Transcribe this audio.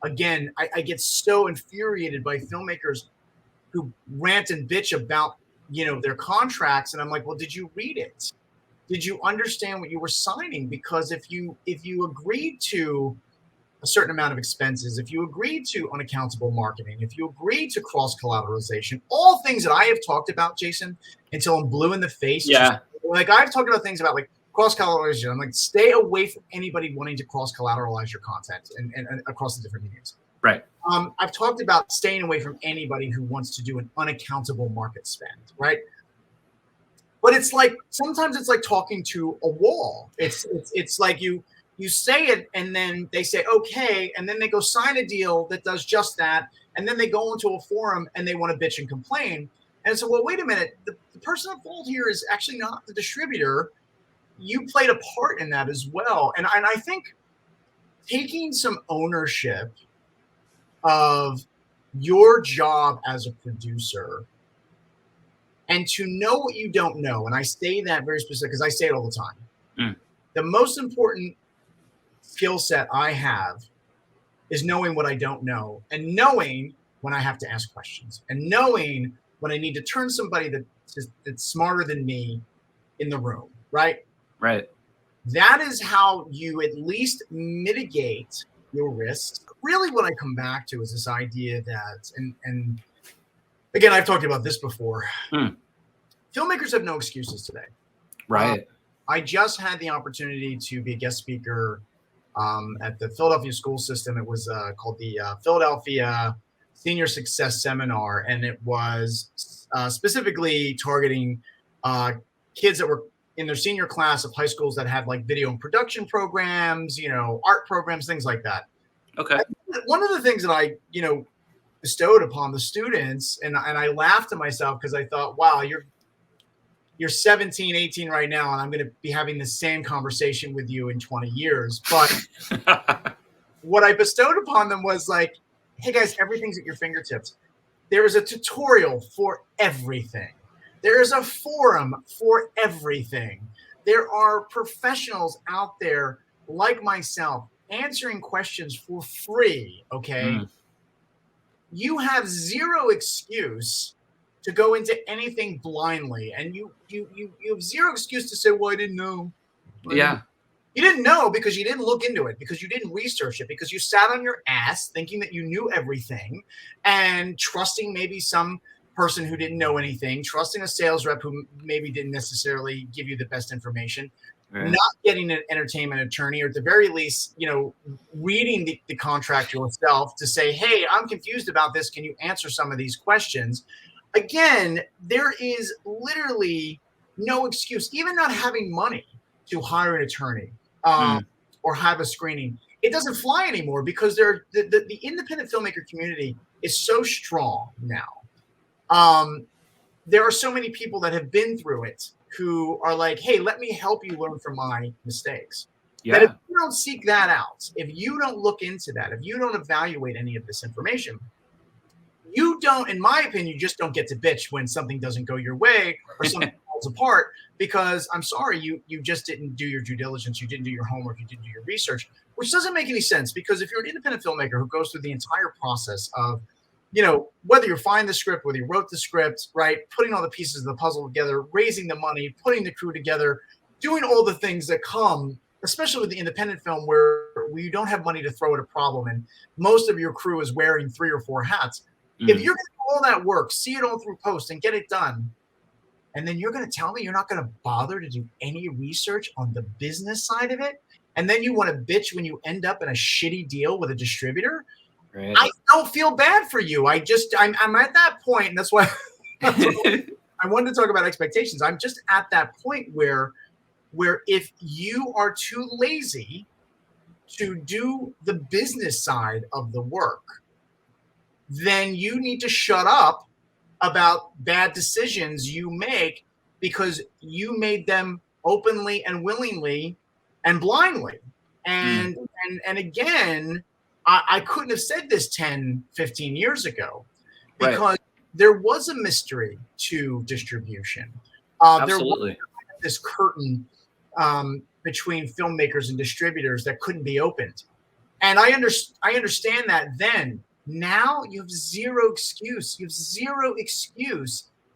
again, I get so infuriated by filmmakers who rant and bitch about, their contracts. And I'm like, well, did you read it? Did you understand what you were signing? Because if you agreed to a certain amount of expenses, if you agreed to unaccountable marketing, if you agreed to cross collateralization, all things that I have talked about, Jason, until I'm blue in the face. Yeah. Like I've talked about things about like cross collateralization. I'm like, stay away from anybody wanting to cross collateralize your content and across the different mediums. Right. I've talked about staying away from anybody who wants to do an unaccountable market spend, right? But it's like sometimes it's like talking to a wall. It's like you say it and then they say okay, and then they go sign a deal that does just that, and then they go into a forum and they want to bitch and complain. And so, well, wait a minute, the person at fault here is actually not the distributor. You played a part in that as well. And I think taking some ownership of your job as a producer and to know what you don't know, and I say that very specific because I say it all the time. The most important skill set I have is knowing what I don't know and knowing when I have to ask questions and knowing when I need to turn somebody that's smarter than me in the room, right? Right. That is how you at least mitigate your risks. Really what I come back to is this idea that, and again, I've talked about this before. Filmmakers have no excuses today. Right. I just had the opportunity to be a guest speaker at the Philadelphia school system. It was called the Philadelphia Senior Success Seminar, and it was specifically targeting kids that were in their senior class of high schools that had like video and production programs, art programs, things like that. Okay. One of the things that I, bestowed upon the students, and I laughed to myself because I thought, wow, you're 17, 18 right now, and I'm going to be having the same conversation with you in 20 years. But what I bestowed upon them was like, hey guys, everything's at your fingertips. There is a tutorial for everything. There is a forum for everything. There are professionals out there like myself answering questions for free, okay? You have zero excuse to go into anything blindly, and you have zero excuse to say, well, I didn't know. Yeah. You didn't know because you didn't look into it, because you didn't research it, because you sat on your ass thinking that you knew everything and trusting maybe some person who didn't know anything, trusting a sales rep who maybe didn't necessarily give you the best information, not getting an entertainment attorney, or at the very least, reading the contract yourself to say, hey, I'm confused about this. Can you answer some of these questions? Again, there is literally no excuse, even not having money to hire an attorney or have a screening. It doesn't fly anymore because the independent filmmaker community is so strong now. There are so many people that have been through it who are like, hey, let me help you learn from my mistakes. Yeah. That if you don't seek that out, if you don't look into that, if you don't evaluate any of this information, you don't, in my opinion, you just don't get to bitch when something doesn't go your way or something falls apart, because I'm sorry, you just didn't do your due diligence, you didn't do your homework, you didn't do your research, which doesn't make any sense. Because if you're an independent filmmaker who goes through the entire process of, whether you find the script, whether you wrote the script, right, putting all the pieces of the puzzle together, raising the money, putting the crew together, doing all the things that come, especially with the independent film where you don't have money to throw at a problem and most of your crew is wearing 3 or 4 hats. If you're going to do all that work, see it all through post and get it done, and then you're going to tell me you're not going to bother to do any research on the business side of it, and then you want to bitch when you end up in a shitty deal with a distributor, right. I don't feel bad for you. I'm at that point, and that's why I wanted to talk about expectations. I'm just at that point where if you are too lazy to do the business side of the work, then you need to shut up about bad decisions you make because you made them openly and willingly and blindly. And again, I couldn't have said this 10, 15 years ago because there was a mystery to distribution. Absolutely. There was this curtain between filmmakers and distributors that couldn't be opened. And I understand that then. Now you have zero excuse. You have zero excuse